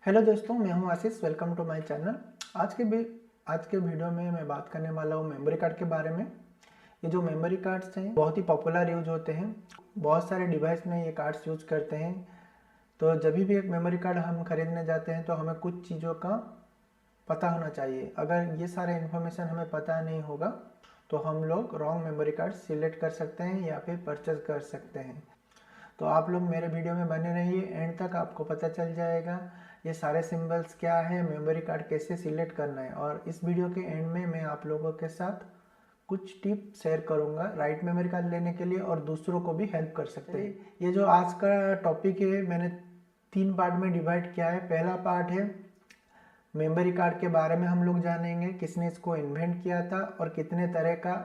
Hello दोस्तों, मैं हूं Ashish. Welcome to my channel. आज के वीडियो में मैं बात करने वाला हूं मेमोरी कार्ड के बारे में। ये जो मेमोरी कार्ड्स हैं बहुत ही पॉपुलर यूज होते हैं। बहुत सारे डिवाइस में ये कार्ड्स यूज करते हैं। तो जब भी एक मेमोरी कार्ड हम खरीदने जाते हैं तो हमें कुछ चीज़ों का पता होना चाहिए। अगर ये सारे इन्फॉर्मेशन हमें पता नहीं होगा तो हम लोग रॉन्ग मेमोरी कार्ड सिलेक्ट कर सकते हैं या फिर परचेज कर सकते हैं। तो आप लोग मेरे वीडियो में बने रहिए, एंड तक आपको पता चल जाएगा ये सारे सिंबल्स क्या है, मेमोरी कार्ड कैसे सिलेक्ट करना है। और इस वीडियो के एंड में मैं आप लोगों के साथ कुछ टिप शेयर करूंगा राइट मेमोरी कार्ड लेने के लिए, और दूसरों को भी हेल्प कर सकते हैं। ये जो आज का टॉपिक है मैंने 3 पार्ट में डिवाइड किया है। पहला पार्ट है मेमोरी कार्ड के बारे में, हम लोग जानेंगे किसने इसको इन्वेंट किया था और कितने तरह का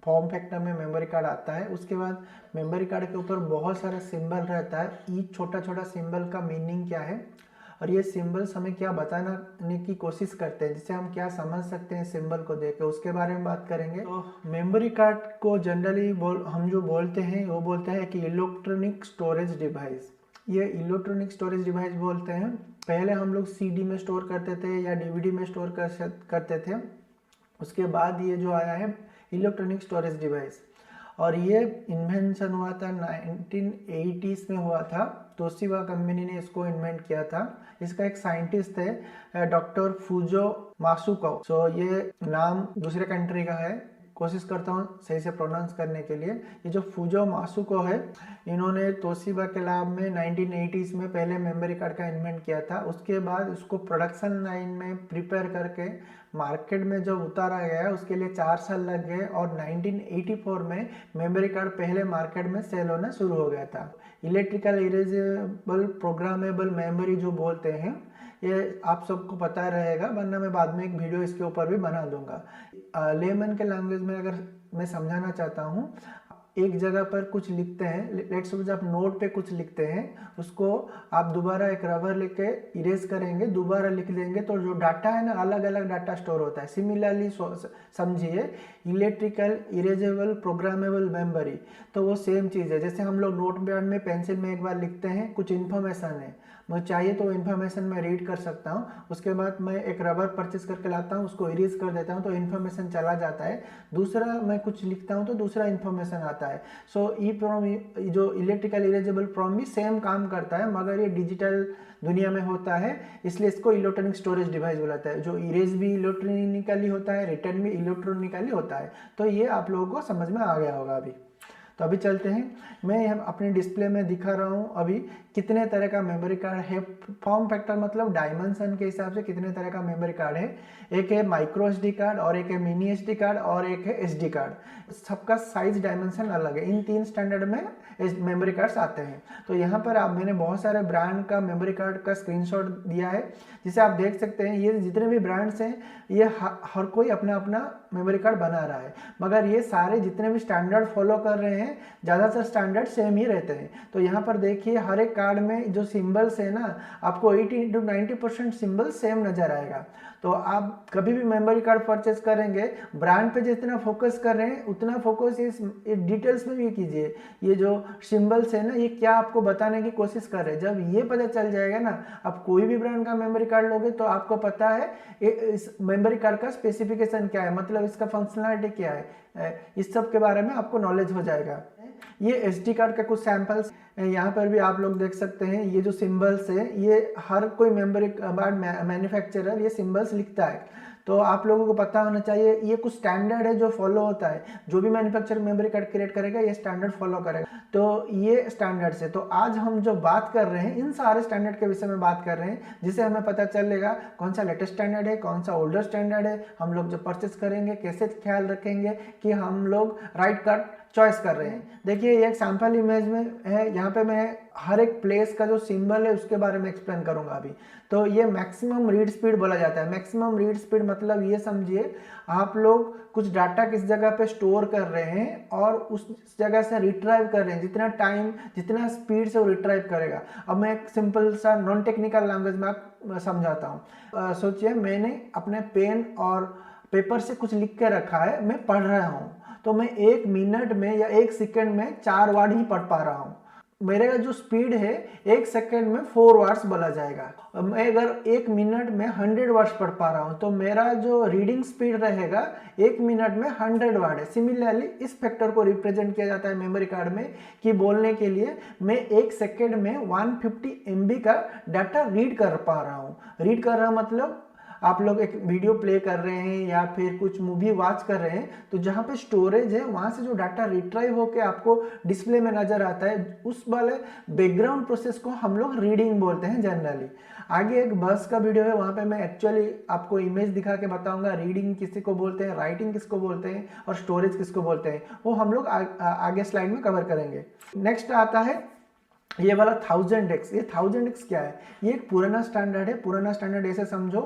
फॉर्म फैक्टर में मेमोरी कार्ड आता है। उसके बाद मेमोरी कार्ड के ऊपर बहुत सारा सिंबल रहता है, ईच छोटा छोटा सिंबल का मीनिंग क्या है और ये सिंबल्स हमें क्या बताने की कोशिश करते हैं, जिससे हम क्या समझ सकते हैं सिंबल को देख के, उसके बारे में बात करेंगे। तो मेमोरी कार्ड को जनरली हम जो बोलते हैं वो बोलते हैं कि इलेक्ट्रॉनिक स्टोरेज डिवाइस। ये इलेक्ट्रॉनिक स्टोरेज डिवाइस बोलते हैं। पहले हम लोग सीडी में स्टोर करते थे या डीवीडी में स्टोर करते थे। उसके बाद ये जो आया है इलेक्ट्रॉनिक स्टोरेज डिवाइस, और ये इन्वेंशन हुआ था 1980s में हुआ था। तोशिबा कंपनी ने इसको इन्वेंट किया था। इसका एक साइंटिस्ट है डॉक्टर फूजो मासुको। सो ये नाम दूसरे कंट्री का है, कोशिश करता हूँ सही से प्रोनाउंस करने के लिए। ये जो फूजो मासुको है, इन्होंने तोशिबा के लैब में 1980s में पहले मेमोरी कार्ड का इन्वेंट किया था। उसके बाद उसको प्रोडक्शन लाइन में प्रिपेयर करके मार्केट में जब उतारा गया उसके लिए 4 साल लग गए, और 1984 में मेमोरी कार्ड पहले मार्केट में सेल होना शुरू हो गया था। इलेक्ट्रिकल इरेजेबल प्रोग्रामेबल मेमोरी जो बोलते हैं, ये आप सबको पता रहेगा, वरना मैं बाद में एक वीडियो इसके ऊपर भी बना दूंगा। लेमन के लैंग्वेज में अगर मैं समझाना चाहता हूँ, एक जगह पर कुछ लिखते हैं, लेट्स सपोज आप नोट पे कुछ लिखते हैं, उसको आप दोबारा एक रबर लेके इरेज करेंगे, दोबारा लिख देंगे तो जो डाटा है ना, अलग अलग डाटा स्टोर होता है। सिमिलरली समझिए इलेक्ट्रिकल इरेजेबल प्रोग्रामेबल मेमोरी, तो वो सेम चीज़ है। जैसे हम लोग नोट पैड में पेंसिल में एक बार लिखते हैं, कुछ इन्फॉर्मेशन है, मुझे चाहिए तो इन्फॉर्मेशन मैं रीड कर सकता हूँ। उसके बाद मैं एक रबर परचेस करके लाता हूँ, उसको इरेज कर देता हूँ तो इन्फॉर्मेशन चला जाता है। दूसरा मैं कुछ लिखता हूँ तो दूसरा इन्फॉर्मेशन आता है। सो ई प्रोम जो इलेक्ट्रिकल इरेजेबल प्रोम भी सेम काम करता है, मगर ये डिजिटल दुनिया में होता है, इसलिए इसको इलेक्ट्रॉनिक स्टोरेज डिवाइस बोलाता है। जो इरेज भी इलेक्ट्रॉनिकली होता है, रिटर्न भी इलेक्ट्रॉनिकली होता है। तो ये आप लोगों को समझ में आ गया होगा अभी। तो अभी चलते हैं, मैं अपने डिस्प्ले में दिखा रहा हूँ अभी कितने तरह का मेमोरी कार्ड है। फॉर्म फैक्टर मतलब डायमेंशन के हिसाब से कितने तरह का मेमोरी कार्ड है। एक है माइक्रो एसडी कार्ड, और एक है मिनी एसडी कार्ड, और एक है एसडी कार्ड। सबका साइज डायमेंशन अलग है। इन 3 स्टैंडर्ड में मेमोरी कार्ड्स आते हैं। तो यहाँ पर आप मैंने बहुत सारे ब्रांड का मेमोरी कार्ड का स्क्रीनशॉट दिया है, जिसे आप देख सकते हैं। ये जितने भी ब्रांड्स हैं, ये हर कोई अपना अपना मेमोरी कार्ड बना रहा है, मगर ये सारे जितने भी स्टैंडर्ड फॉलो कर रहे हैं, ज़्यादातर स्टैंडर्ड सेम ही रहते हैं। तो यहाँ पर देखिए हर एक कार्ड में जो सिंबल्स है ना, आपको 80 to 90% सिंबल सेम नजर आएगा। तो आप कभी भी मेमोरी कार्ड परचेस करेंगे, ब्रांड पे जितना फोकस कर रहे हैं उतना फोकस इस डिटेल्स में भी कीजिए। ये जो सिंबल्स है ना, ये क्या आपको बताने की कोशिश कर रहे हैं। जब ये पता चल जाएगा ना, आप कोई भी ब्रांड का मेमोरी कार्ड लोगे तो आपको पता है इस मेमोरी कार्ड का स्पेसिफिकेशन क्या है, मतलब इसका फंक्शनलिटी क्या है, इस सब के बारे में आपको नॉलेज हो जाएगा। ये एसडी कार्ड का कुछ सैंपल्स यहाँ पर भी आप लोग देख सकते हैं। ये जो सिंबल्स है, ये हर कोई मेमोरी कार्ड मैन्युफैक्चरर ये सिंबल्स लिखता है। तो आप लोगों को पता होना चाहिए, ये कुछ स्टैंडर्ड है जो फॉलो होता है। जो भी मैन्युफैक्चरर मेमोरी कार्ड क्रिएट करेगा ये स्टैंडर्ड फॉलो करेगा। तो ये स्टैंडर्ड से, तो आज हम जो बात कर रहे हैं इन सारे स्टैंडर्ड के विषय में बात कर रहे हैं, जिससे हमें पता चलेगा कौन सा लेटेस्ट स्टैंडर्ड है, कौन सा ओल्डर स्टैंडर्ड है। हम लोग जब परचेस करेंगे कैसे ख्याल रखेंगे कि हम लोग राइट कार्ड चॉइस कर रहे हैं। देखिए ये एक सैंपल इमेज में है, यहाँ पे मैं हर एक प्लेस का जो सिंबल है उसके बारे में एक्सप्लेन करूंगा अभी। तो ये मैक्सिमम रीड स्पीड बोला जाता है। मैक्सिमम रीड स्पीड मतलब ये समझिए, आप लोग कुछ डाटा किस जगह पे स्टोर कर रहे हैं और उस जगह से रिट्राइव कर रहे हैं, जितना टाइम जितना स्पीड से वो रिट्राइव करेगा। अब मैं एक सिंपल सा नॉन टेक्निकल लैंग्वेज में समझाता हूँ। सोचिए मैंने अपने पेन और पेपर से कुछ लिख के रखा है, मैं पढ़ रहा हूँ, तो मैं 1 मिनट में या 1 सेकंड में 4 वर्ड ही पढ़ पा रहा हूँ। मेरा जो स्पीड है 1 सेकंड में 4 वर्ड्स बोला जाएगा। मैं अगर 1 मिनट में 100 वर्ड्स पढ़ पा रहा हूँ तो मेरा जो रीडिंग स्पीड रहेगा 1 मिनट में 100 वर्ड है। सिमिलरली इस फैक्टर को रिप्रेजेंट किया जाता है मेमोरी कार्ड में कि बोलने के लिए मैं 1 सेकंड में 150 MB का डाटा रीड कर पा रहा हूँ। रीड कर रहा मतलब आप लोग एक वीडियो प्ले कर रहे हैं या फिर कुछ मूवी वॉच कर रहे हैं तो जहाँ पे स्टोरेज है वहाँ से जो डाटा रिट्राइव होकर आपको डिस्प्ले में नजर आता है उस वाले बैकग्राउंड प्रोसेस को हम लोग रीडिंग बोलते हैं जनरली। आगे एक बस का वीडियो है, वहाँ पे मैं एक्चुअली आपको इमेज दिखा के बताऊंगा रीडिंग किसी को बोलते हैं, राइटिंग किसको बोलते हैं और स्टोरेज किसको बोलते हैं, वो हम लोग आगे स्लाइड में कवर करेंगे। नेक्स्ट आता है ये वाला 1000x। ये 1000x क्या है? ये एक पुराना स्टैंडर्ड है। पुराना स्टैंडर्ड ऐसे समझो,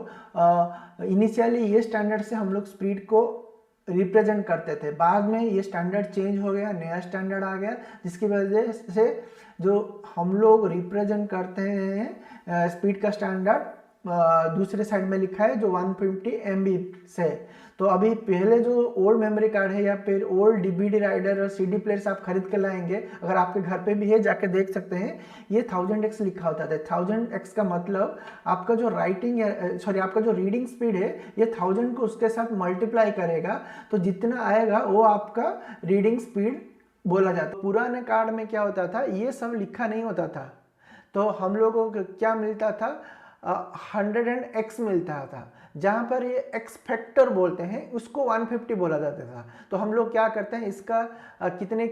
इनिशियली ये स्टैंडर्ड से हम लोग स्पीड को रिप्रेजेंट करते थे, बाद में ये स्टैंडर्ड चेंज हो गया, नया स्टैंडर्ड आ गया जिसकी वजह से जो हम लोग रिप्रेजेंट करते हैं स्पीड का स्टैंडर्ड दूसरे साइड में लिखा है जो 150 MB से। तो अभी पहले जो ओल्ड मेमोरी कार्ड है या फिर ओल्ड डीवीडी राइडर और सीडी प्लेयर्स आप खरीद के लाएंगे, अगर आपके घर पे भी है जाके देख सकते हैं, ये 1000x लिखा होता था। 1000x का मतलब आपका जो राइटिंग है, सॉरी आपका जो रीडिंग स्पीड है ये 1000 को उसके साथ मल्टीप्लाई करेगा तो जितना आएगा वो आपका रीडिंग स्पीड बोला जाता है। पुराने कार्ड में क्या होता था, ये सब लिखा नहीं होता था तो हम लोगों को क्या मिलता था, 100x मिलता था, जहाँ पर ये एक्स फैक्टर बोलते हैं उसको 150 बोला जाता था। तो हम लोग क्या करते हैं, इसका कितने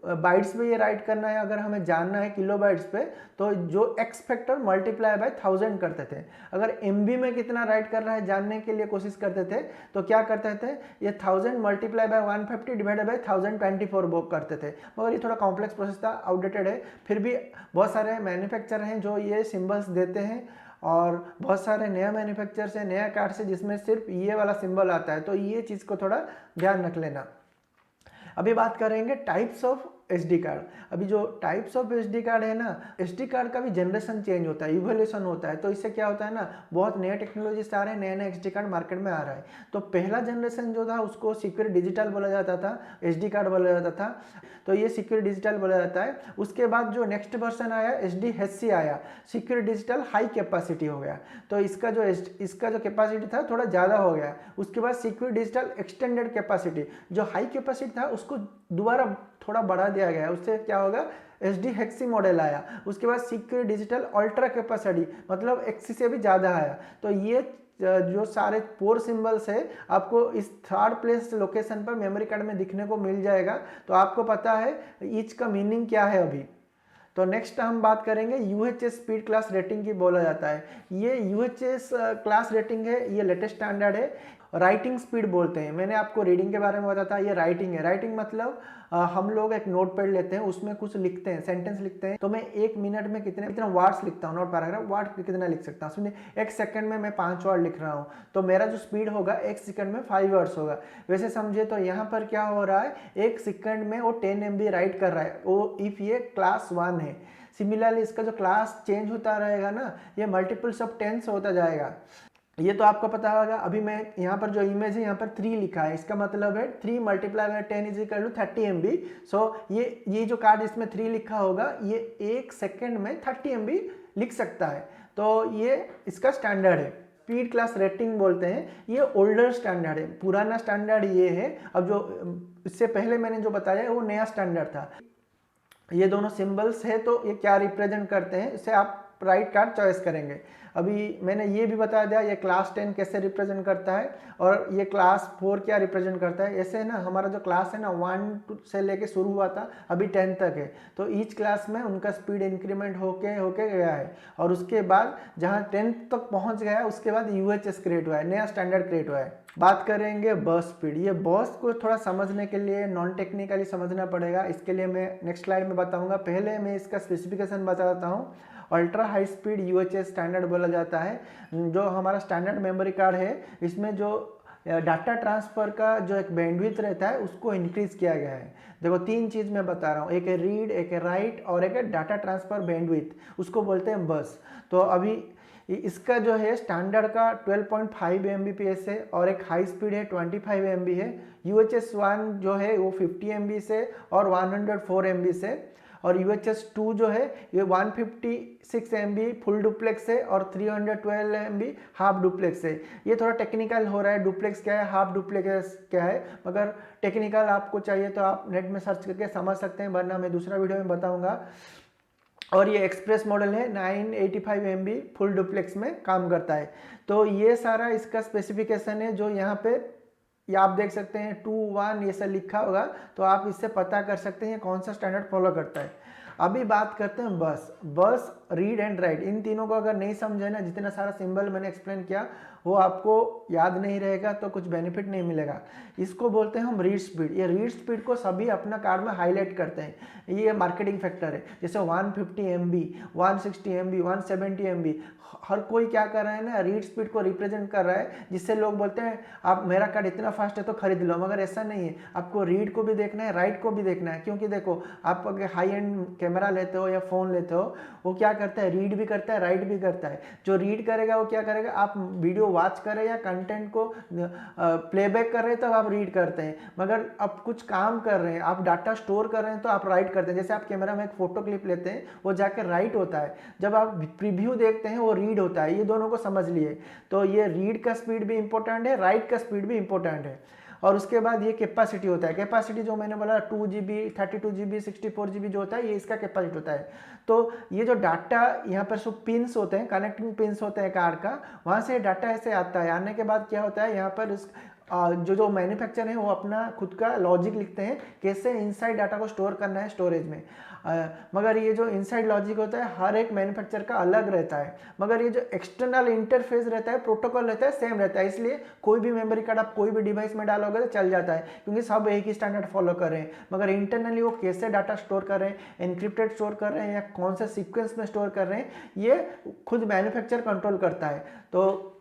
बाइट्स पे ये राइट करना है अगर हमें जानना है किलो बाइट्स पे, तो जो एक्स फैक्टर मल्टीप्लाई बाय 1000 करते थे। अगर MB में कितना राइट कर रहा है जानने के लिए कोशिश करते थे तो क्या करते थे, ये 1000 मल्टीप्लाई बाय 150 डिवाइडेड बाय 1024 वो करते थे। मगर ये थोड़ा कॉम्प्लेक्स प्रोसेस था, आउटडेटेड है। फिर भी बहुत सारे मैन्युफैक्चरर हैं जो ये सिम्बल्स देते हैं और बहुत सारे नया मैन्युफैक्चरर्स है, नया कार्ड से जिसमें सिर्फ ये वाला सिंबल आता है, तो ये चीज़ को थोड़ा ध्यान रख लेना। अभी बात करेंगे टाइप्स ऑफ SD कार्ड। अभी जो टाइप्स ऑफ SD कार्ड है ना, SD कार्ड का भी जनरेशन चेंज होता है, इवोल्यूशन होता है। तो इससे क्या होता है ना, बहुत नए टेक्नोलॉजी से आ रहे हैं, नए नए SD कार्ड मार्केट में आ रहा है। तो पहला जनरेशन जो था उसको सिक्योर डिजिटल बोला जाता था, SD कार्ड बोला जाता था, तो ये सिक्योर डिजिटल बोला जाता है। उसके बाद जो नेक्स्ट वर्जन आया SDHC आया, सिक्योर डिजिटल हाई कैपेसिटी हो गया, तो इसका जो कैपेसिटी था थोड़ा ज़्यादा हो गया। उसके बाद सिक्योर डिजिटल एक्सटेंडेड कैपेसिटी, जो हाई कैपेसिटी था उसको दोबारा थोड़ा बढ़ा दिया गया, उससे क्या होगा, SDHC मॉडल आया। उसके बाद सिक्योर डिजिटल अल्ट्रा कैपेसिटी, मतलब XC से भी ज़्यादा आया। तो ये जो सारे 4 सिंबल्स है आपको इस 3rd प्लेस लोकेशन पर मेमोरी कार्ड में दिखने को मिल जाएगा। तो आपको पता है ईच का मीनिंग क्या है अभी। तो नेक्स्ट हम बात करेंगे UHS स्पीड क्लास रेटिंग की बोला जाता है। ये UHS क्लास रेटिंग है, ये लेटेस्ट स्टैंडर्ड है। राइटिंग स्पीड बोलते हैं, मैंने आपको रीडिंग के बारे में बताया था, ये राइटिंग है। राइटिंग मतलब हम लोग एक नोट पैड लेते हैं, उसमें कुछ लिखते हैं, सेंटेंस लिखते हैं, तो मैं 1 मिनट में कितना वर्ड्स लिखता हूँ, नोट पैराग्राफ वर्ड कितना लिख सकता हूँ। सुनिए, 1 सेकंड में मैं 5 वर्ड लिख रहा हूँ, तो मेरा जो स्पीड होगा 1 सेकंड में 5 वर्ड्स होगा। वैसे समझे तो यहाँ पर क्या हो रहा है, 1 सेकंड में वो 10 MB राइट कर रहा है, वो इफ ये क्लास 1 है। सिमिलरली इसका जो क्लास चेंज होता रहेगा ना, ये मल्टीपल्स ऑफ 10 से होता जाएगा। ये तो आपको पता होगा। अभी मैं यहाँ पर जो इमेज है यहाँ पर 3 लिखा है, इसका मतलब है 3 multiply by 10 is equal to 30 MB। So ये जो कार्ड इसमें 3 लिखा होगा, ये 1 सेकंड में 30 MB लिख सकता है। तो ये इसका स्टैंडर्ड है, स्पीड क्लास रेटिंग बोलते हैं। ये ओल्डर स्टैंडर्ड है, पुराना स्टैंडर्ड ये है। अब जो इससे पहले मैंने जो बताया वो नया स्टैंडर्ड था। ये दोनों सिंबल्स है तो ये क्या रिप्रेजेंट करते हैं, इससे आप राइट कार्ड चॉइस करेंगे। अभी मैंने ये भी बता दिया ये क्लास 10 कैसे रिप्रेजेंट करता है और ये क्लास 4 क्या रिप्रेजेंट करता है। ऐसे ना हमारा जो क्लास है ना 1 से लेके शुरू हुआ था, अभी 10 तक है, तो ईच क्लास में उनका स्पीड इंक्रीमेंट होके गया है। और उसके बाद जहाँ 10 तक पहुँच गया उसके बाद UHS क्रिएट हुआ है, नया स्टैंडर्ड क्रिएट हुआ है। बात करेंगे बस स्पीड। ये बस को थोड़ा समझने के लिए नॉन टेक्निकली समझना पड़ेगा, इसके लिए मैं नेक्स्ट स्लाइड में बताऊंगा। पहले मैं इसका स्पेसिफिकेशन बताता हूँ। Ultra high speed UHS standard बोला जाता है। जो हमारा स्टैंडर्ड मेमोरी कार्ड है, इसमें जो डाटा ट्रांसफ़र का जो एक बैंडविड्थ रहता है उसको इंक्रीज़ किया गया है। देखो 3 चीज़ मैं बता रहा हूँ, एक है रीड, एक है राइट और एक है डाटा ट्रांसफ़र बैंडविड्थ, उसको बोलते हैं बस। तो अभी इसका जो है स्टैंडर्ड का 12.5 Mbps है और एक हाई स्पीड है 25 MB है। UHS 1 जो है वो 50 MB से और 104 MB से। और UHS-2 जो है ये 156 MB फुल डुप्लेक्स है और 312 MB हाफ डुप्लेक्स है। ये थोड़ा टेक्निकल हो रहा है, डुप्लेक्स क्या है, हाफ डुप्लेक्स क्या है, मगर टेक्निकल आपको चाहिए तो आप नेट में सर्च करके समझ सकते हैं, वरना मैं दूसरा वीडियो में बताऊंगा। और ये एक्सप्रेस मॉडल है, 985 MB फुल डुप्लेक्स में काम करता है। तो ये सारा इसका स्पेसिफिकेशन है जो यहाँ पे ये आप देख सकते हैं 2.1 ये सब लिखा होगा, तो आप इससे पता कर सकते हैं कौन सा स्टैंडर्ड फॉलो करता है। अभी बात करते हैं बस, रीड एंड राइट, इन तीनों को अगर नहीं समझे ना, जितना सारा सिंबल मैंने एक्सप्लेन किया वो आपको याद नहीं रहेगा तो कुछ बेनिफिट नहीं मिलेगा। इसको बोलते हैं हम रीड स्पीड। ये रीड स्पीड को सभी अपना कार्ड में हाईलाइट करते हैं, ये मार्केटिंग फैक्टर है। जैसे 150 MB, 160 MB, 170 MB, हर कोई क्या कर रहा है ना, रीड स्पीड को रिप्रेजेंट कर रहा है, जिससे लोग बोलते हैं आप मेरा कार्ड इतना फास्ट है तो खरीद लो। मगर ऐसा नहीं है, आपको रीड को भी देखना है, राइट को भी देखना है। क्योंकि देखो, आप अगर हाई एंड कैमरा लेते हो या फ़ोन लेते हो, वो क्या करता है, रीड भी करता है, राइट भी करता है। जो रीड करेगा वो क्या करेगा, आप वीडियो वॉच कर रहे हैं या कंटेंट को प्लेबैक कर रहे हैं तब आप रीड करते हैं, मगर आप कुछ काम कर रहे हैं, आप डाटा स्टोर कर रहे हैं तो आप राइट करते हैं। जैसे आप कैमरा में एक फोटो क्लिप लेते हैं, वो जाकर राइट होता है, जब आप प्रीव्यू देखते हैं वो रीड होता है। ये दोनों को समझ लिए। तो ये रीड का स्पीड भी इंपॉर्टेंट है, राइट का स्पीड भी इंपॉर्टेंट है। और उसके बाद ये कैपेसिटी होता है। कैपेसिटी जो मैंने बोला 2GB, 32GB, 64GB जो होता है, ये इसका कैपेसिटी होता है। तो ये जो डाटा यहाँ पर सब पिन्स होते हैं, कनेक्टिंग पिन्स होते हैं कार का, वहाँ से डाटा ऐसे आता है। आने के बाद क्या होता है, यहाँ पर जो मैन्युफैक्चर है वो अपना खुद का लॉजिक लिखते हैं कैसे इनसाइड डाटा को स्टोर करना है स्टोरेज में। मगर ये जो इनसाइड लॉजिक होता है हर एक मैन्युफैक्चर का अलग रहता है, मगर ये जो एक्सटर्नल इंटरफेस रहता है, प्रोटोकॉल रहता है, सेम रहता है। इसलिए कोई भी मेमोरी कार्ड आप कोई भी डिवाइस में डालोगे तो चल जाता है, क्योंकि सब एक ही स्टैंडर्ड फॉलो कर रहे हैं। मगर इंटरनली वो कैसे डाटा स्टोर कर रहे हैं, एनक्रिप्टेड स्टोर कर रहे हैं या कौन से सीक्वेंस में स्टोर कर रहे हैं, ये खुद मैन्युफैक्चर कंट्रोल करता है। तो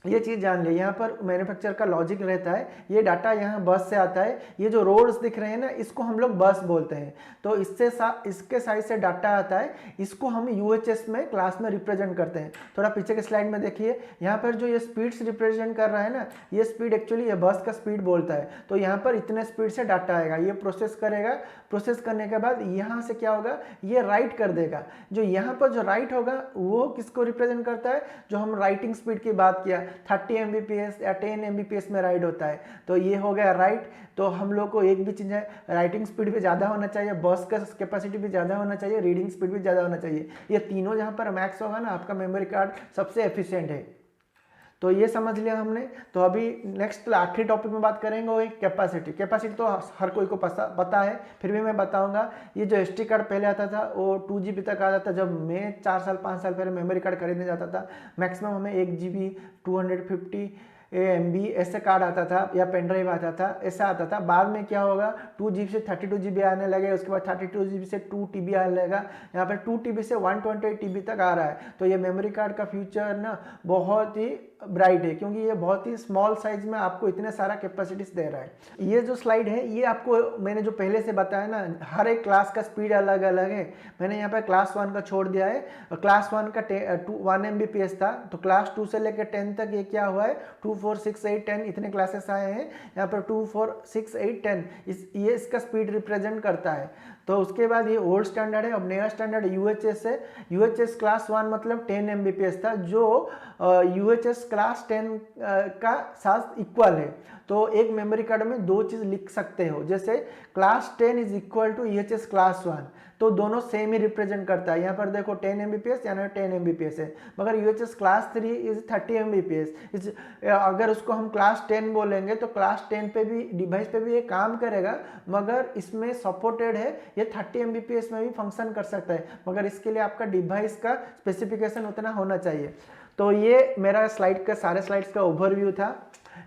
ये चीज़ जान लिया, यहाँ पर मैन्युफैक्चर का लॉजिक रहता है। ये डाटा यहाँ बस से आता है, ये जो रोड्स दिख रहे हैं ना, इसको हम लोग बस बोलते हैं। तो इसके साइड से डाटा आता है, इसको हम UHS में क्लास में रिप्रेजेंट करते हैं। थोड़ा पीछे के स्लाइड में देखिए, यहाँ पर जो ये स्पीड्स रिप्रेजेंट कर रहा है ना, ये स्पीड एक्चुअली ये बस का स्पीड बोलता है। तो यहाँ पर इतने स्पीड से डाटा आएगा, ये प्रोसेस करेगा, प्रोसेस करने के बाद यहाँ से क्या होगा, ये राइट कर देगा। जो यहाँ पर जो राइट होगा वो किसको रिप्रेजेंट करता है, जो हम राइटिंग स्पीड की बात किया, 30 Mbps या 10 Mbps में राइट होता है। तो ये हो गया राइट। तो हम लोग को एक भी चीज़ है, राइटिंग स्पीड भी ज़्यादा होना चाहिए, बस का कैपेसिटी भी ज़्यादा होना चाहिए, रीडिंग स्पीड भी ज़्यादा होना चाहिए। ये तीनों जहाँ पर मैक्स होगा ना, आपका मेमोरी कार्ड सबसे एफिशिएंट है। तो ये समझ लिया हमने। तो अभी नेक्स्ट आखिरी टॉपिक में बात करेंगे वो है कैपेसिटी। कैपेसिटी तो हर कोई को पता है, फिर भी मैं बताऊंगा। ये जो SD कार्ड पहले आता था वो 2GB तक आता था। जब मैं 4 साल 5 साल पहले मेमोरी कार्ड खरीदने जाता था, मैक्सिमम हमें 1GB 250 MB ऐसे कार्ड आता था या पेन ड्राइव आता था, ऐसा आता था। बाद में क्या होगा, 2GB से 32GB आने लगे, उसके बाद 32GB से 2TB आने लगा, यहाँ पर 2TB से 128TB तक आ रहा है। तो ये मेमोरी कार्ड का फ्यूचर ना बहुत ही ब्राइट है, क्योंकि ये बहुत ही स्मॉल साइज में आपको इतने सारा कैपेसिटीज दे रहा है। ये जो स्लाइड है ये आपको मैंने जो पहले से बताया ना, हर एक क्लास का स्पीड अलग अलग है। मैंने यहाँ पर क्लास 1 का छोड़ दिया है। क्लास 1 का 1 Mbps था, तो क्लास 2 से लेकर 10 तक ये क्या हुआ है, 2, 4, 6, 8, 10 इतने क्लासेस आए हैं। यहाँ पर 2, 4, 6, 8, 10 ये इसका स्पीड रिप्रेजेंट करता है। तो उसके बाद ये ओल्ड स्टैंडर्ड है। अब नया स्टैंडर्ड UHS है। UHS क्लास 1 मतलब 10 Mbps था, जो UHS क्लास 10 का साथ इक्वल है। तो एक मेमोरी कार्ड में दो चीज़ लिख सकते हो, जैसे class 10 is equal to UHS class 1, तो दोनों सेम ही रिप्रेजेंट करता है। यहाँ पर देखो 10 Mbps, यहाँ 10 Mbps है, मगर UHS क्लास 3 इज 30 Mbps। अगर उसको हम क्लास 10 बोलेंगे तो क्लास 10 पे भी डिवाइस पे भी ये काम करेगा, मगर इसमें सपोर्टेड है, ये 30 Mbps में भी फंक्शन कर सकता है, मगर इसके लिए आपका डिवाइस का स्पेसिफिकेशन उतना होना चाहिए। तो ये मेरा स्लाइड का सारे स्लाइड्स का ओवरव्यू था।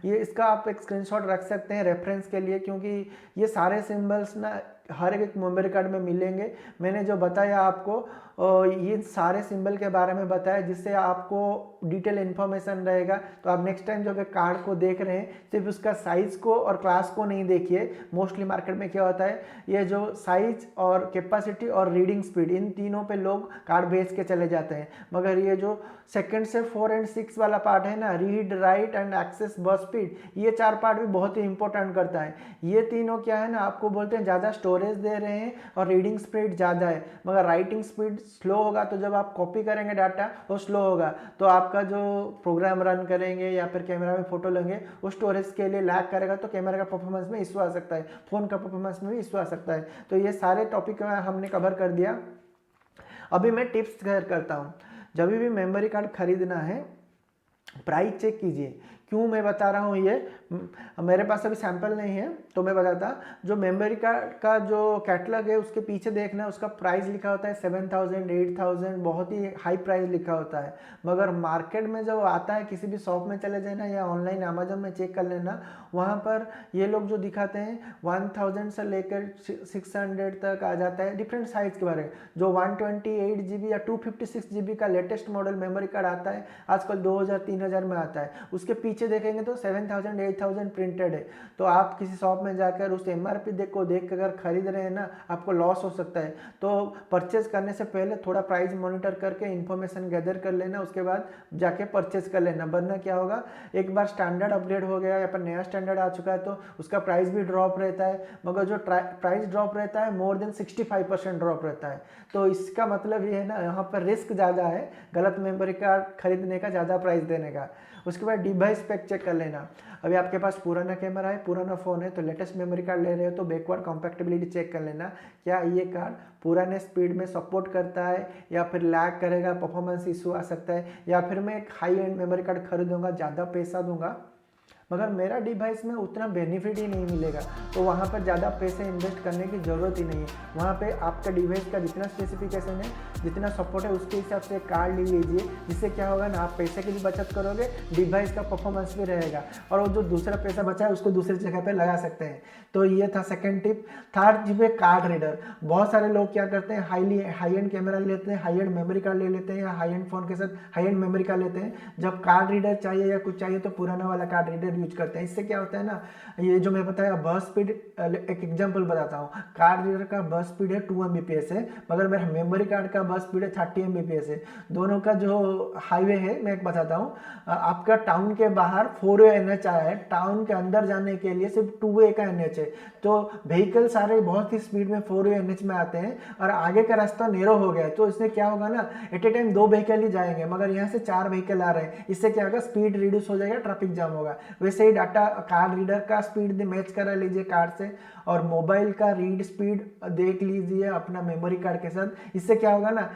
ये इसका आप एक स्क्रीनशॉट रख सकते हैं रेफरेंस के लिए, क्योंकि ये सारे सिंबल्स ना हर एक मेमोरी कार्ड में मिलेंगे। मैंने जो बताया आपको और ये सारे सिंबल के बारे में बताया, जिससे आपको डिटेल इन्फॉर्मेशन रहेगा। तो आप नेक्स्ट टाइम जो कार्ड को देख रहे हैं सिर्फ उसका साइज़ को और क्लास को नहीं देखिए। मोस्टली मार्केट में क्या होता है, ये जो साइज और कैपेसिटी और रीडिंग स्पीड, इन तीनों पे लोग कार्ड भेज के चले जाते हैं, मगर ये जो सेकंड से 4 और 6 वाला पार्ट है ना, रीड राइट एंड एक्सेस बस स्पीड, ये 4 पार्ट भी बहुत ही इंपॉर्टेंट करता है। ये तीनों क्या है ना, आपको बोलते हैं ज़्यादा स्टोरेज दे रहे हैं और रीडिंग स्पीड ज़्यादा है, मगर राइटिंग स्पीड स्लो होगा। तो जब आप कॉपी करेंगे डाटा वो स्लो होगा, तो आपका जो प्रोग्राम रन करेंगे या फिर कैमरा में फोटो लेंगे वो स्टोरेज के लिए लैग करेगा, तो कैमरा का परफॉर्मेंस में इशू आ सकता है, फ़ोन का परफॉर्मेंस में भी इशू आ सकता है। तो ये सारे टॉपिक हमने कवर कर दिया। अभी मैं टिप्स शेयर करता हूँ। जब भी मेमोरी कार्ड खरीदना है प्राइस चेक कीजिए। क्यों मैं बता रहा हूँ ये, मेरे पास अभी सैंपल नहीं है तो मैं बताता, जो मेमोरी कार्ड का जो कैटलॉग है उसके पीछे देखना, उसका प्राइस लिखा होता है 7000 8000, बहुत ही हाई प्राइस लिखा होता है। मगर मार्केट में जब आता है, किसी भी शॉप में चले जाना या ऑनलाइन अमेजोन में चेक कर लेना, वहाँ पर ये लोग जो दिखाते हैं 1000 से लेकर 600 तक आ जाता है, डिफरेंट साइज के बारे में। जो 128 GB या 256 GB का लेटेस्ट मॉडल मेमोरी कार्ड आता है आजकल 2000-3000 में आता है, उसके पीछे देखेंगे तो 7000 8000 प्रिंटेड है। तो आप किसी शॉप में जाकर उस MRP देख कर अगर खरीद रहे हैं ना, आपको लॉस हो सकता है। तो परचेज करने से पहले थोड़ा प्राइस मॉनिटर करके इन्फॉर्मेशन गैदर कर लेना, उसके बाद जाके परचेज कर लेना। वरना क्या होगा, एक बार स्टैंडर्ड अपग्रेड हो गया या फिर नया स्टैंडर्ड आ चुका है तो उसका प्राइस भी ड्रॉप रहता है, मगर जो प्राइस ड्रॉप रहता है मोर देन 65% ड्रॉप रहता है। तो इसका मतलब ये है ना, यहाँ पर रिस्क ज़्यादा है गलत मेमोरी कार्ड खरीदने का, ज़्यादा प्राइस देने का। उसके बाद डिवाइस पैक चेक कर लेना। अभी आपके पास पुराना कैमरा है, पुराना फ़ोन है, तो लेटेस्ट मेमोरी कार्ड ले रहे हो तो बैकवर्ड कंपैटिबिलिटी चेक कर लेना, क्या ये कार्ड पुराने स्पीड में सपोर्ट करता है या फिर लैग करेगा, परफॉर्मेंस इशू आ सकता है। या फिर मैं एक हाई एंड मेमोरी कार्ड खरीदूंगा, ज़्यादा पैसा दूंगा, मगर मेरा डिवाइस में उतना बेनिफिट ही नहीं मिलेगा, तो वहाँ पर ज़्यादा पैसे इन्वेस्ट करने की ज़रूरत ही नहीं है। वहाँ पे आपका डिवाइस का जितना स्पेसिफिकेशन है, जितना सपोर्ट है, उसके हिसाब से कार्ड ले लीजिए। जिससे क्या होगा ना, आप पैसे की भी बचत करोगे, डिवाइस का परफॉर्मेंस भी रहेगा, और वो जो दूसरा पैसा बचा है उसको दूसरी जगह पर लगा सकते हैं। तो ये था सेकेंड टिप। थर्ड टिप है कार्ड रीडर। बहुत सारे लोग क्या करते हैं, हाई एंड कैमरा लेते हैं, हाई एंड मेमोरी कार्ड ले लेते हैं, या हाई एंड फ़ोन के साथ हाई एंड मेमोरी कार्ड लेते हैं। जब कार्ड रीडर चाहिए या कुछ चाहिए तो पुराना वाला कार्ड रीडर यूज करते हैं। इससे क्या होता है ना, ये जो मैं बताया बस स्पीड, एक एग्जांपल बताता हूँ। कार्ड रीडर का बस स्पीड है 2 Mbps है, मगर मेरा मेमोरी कार्ड का बस स्पीड है 30 Mbps है। दोनों का जो हाईवे है मैं एक बताता हूँ, आपका टाउन के बाहर 4 वे NH आया है, टाउन के अंदर जाने के लिए सिर्फ 2 वे का NH है। तो व्हीकल सारे बहुत ही स्पीड में 4 वे NH में आते हैं और आगे का रास्ता नेरो हो गया है, तो इससे क्या होगा ना, एट ए टाइम 2 व्हीकल ही जाएंगे, मगर यहाँ से 4 व्हीकल आ रहे हैं। इससे क्या होगा, स्पीड रिड्यूस हो जाएगा, ट्रैफिक जाम होगा। वैसे ही डाटा कार्ड रीडर का स्पीड मैच करा लीजिए कार्ड से, और मोबाइल का रीड स्पीड देख लीजिए अपना मेमोरी कार्ड के साथ। इससे क्या होगा ना,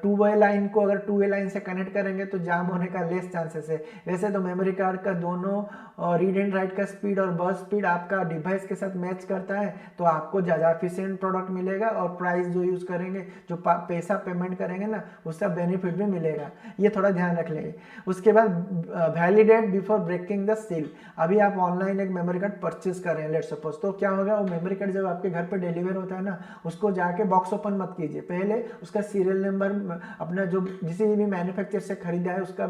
2 वे लाइन को अगर 2 वे लाइन से कनेक्ट करेंगे तो जाम होने का लेस चांसेस है। वैसे तो मेमोरी कार्ड का दोनों रीड एंड राइट का स्पीड और बस स्पीड आपका डिवाइस के साथ मैच करता है, तो आपको ज़्यादा एफिशिएंट प्रोडक्ट मिलेगा, और प्राइस जो यूज़ करेंगे, जो पैसा पेमेंट करेंगे ना, उसका बेनिफिट भी मिलेगा। ये थोड़ा ध्यान रख लेंगे। उसके बाद validate before breaking the seal. अभी आप ऑनलाइन एक मेमोरी कार्ड परचेज कर रहे हैं लेट सपोज, तो क्या होगा, वो मेमोरी कार्ड जब आपके घर पे डिलीवर होता है ना, उसको जाके बॉक्स ओपन मत कीजिए, पहले उसका सीरियल नंबर अपना जो जिस भी मैन्युफैक्चर से खरीदा है उसका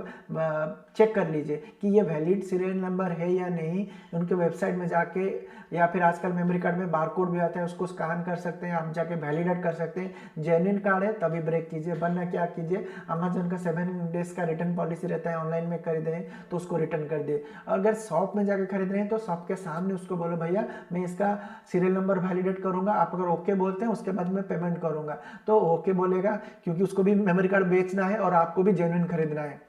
चेक कर लीजिए कि ये वैलिड सीरियल नंबर है या नहीं। उनके वेबसाइट में जाके, या फिर आजकल मेमोरी कार्ड में बारकोड भी आता है, उसको स्कैन कर सकते हैं, आप जाके वैलिडेट कर सकते हैं। जेन्युइन कार्ड है तभी ब्रेक कीजिए, वरना क्या कीजिए, अमेजोन का 7 डेज का रिटर्न पॉलिसी रहता है, ऑनलाइन में खरीदे हैं तो उसको रिटर्न कर दिए। अगर शॉप में जाकर खरीद रहे हैं तो शॉप के सामने उसको बोलो, भैया मैं इसका सीरियल नंबर वैलिडेट करूंगा, आप अगर ओके बोलते हैं उसके बाद मैं पेमेंट करूंगा, तो ओके बोलेगा, क्योंकि उसको भी मेमोरी कार्ड बेचना है और आपको भी जेन्युइन खरीदना है।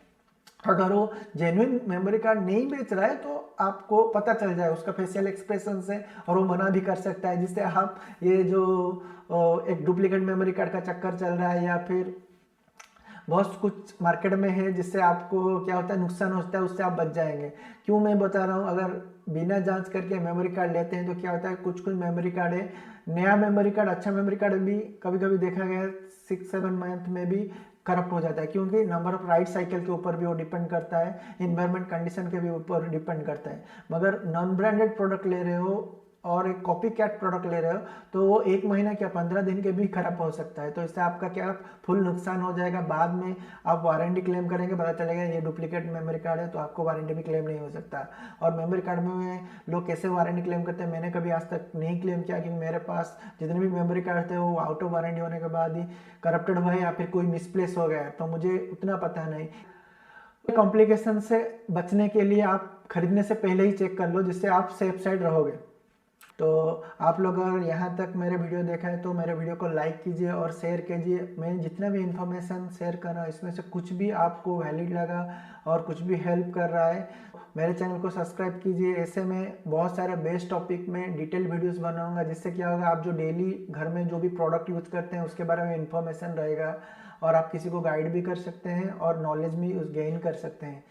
अगर वो जेन्युइन मेमोरी कार्ड नहीं बेच रहा है तो आपको पता चल जाए उसका फेशियल एक्सप्रेशन से, और वो मना भी कर सकता है, जिससे आप ये जो एक डुप्लीकेट मेमोरी कार्ड का चक्कर चल रहा है या फिर बहुत कुछ मार्केट में है जिससे आपको क्या होता है, नुकसान होता है, उससे आप बच जाएंगे। क्यों मैं बता रहा हूँ, अगर बिना जांच करके मेमोरी कार्ड लेते हैं तो क्या होता है, कुछ मेमोरी कार्ड है, नया मेमोरी कार्ड, अच्छा मेमोरी कार्ड भी कभी कभी देखा गया है 6-7 मंथ में भी करप्ट हो जाता है, क्योंकि नंबर ऑफ राइट साइकिल के ऊपर भी वो डिपेंड करता है, इन्वायरमेंट कंडीशन के भी ऊपर डिपेंड करता है। मगर नॉन ब्रांडेड प्रोडक्ट ले रहे हो और एक कॉपी कैट प्रोडक्ट ले रहे हो तो वो 1 महीना क्या 15 दिन के भी खराब हो सकता है। तो इससे आपका क्या फुल नुकसान हो जाएगा। बाद में आप वारंटी क्लेम करेंगे, पता चलेगा ये डुप्लीकेट मेमोरी कार्ड है, तो आपको वारंटी भी क्लेम नहीं हो सकता। और मेमोरी कार्ड में लोग कैसे वारंटी क्लेम करते हैं, मैंने कभी आज तक नहीं क्लेम किया, क्योंकि मेरे पास जितने भी मेमोरी कार्ड थे वो आउट ऑफ वारंटी होने के बाद ही करप्टेड हुए या फिर कोई मिसप्लेस हो गया, तो मुझे उतना पता नहीं। कॉम्प्लिकेशन से बचने के लिए आप खरीदने से पहले ही चेक कर लो, जिससे आप सेफ साइड रहोगे। तो आप लोग अगर यहाँ तक मेरे वीडियो देखा है तो मेरे वीडियो को लाइक कीजिए और शेयर कीजिए। मैं जितना भी इन्फॉर्मेशन शेयर कर रहा हूँ इसमें से कुछ भी आपको वैलिड लगा और कुछ भी हेल्प कर रहा है, मेरे चैनल को सब्सक्राइब कीजिए। ऐसे में बहुत सारे बेस्ट टॉपिक में डिटेल वीडियोस बनाऊंगा, जिससे क्या होगा, आप जो डेली घर में जो भी प्रोडक्ट यूज़ करते हैं उसके बारे में इन्फॉर्मेशन रहेगा और आप किसी को गाइड भी कर सकते हैं और नॉलेज भी गेन कर सकते हैं।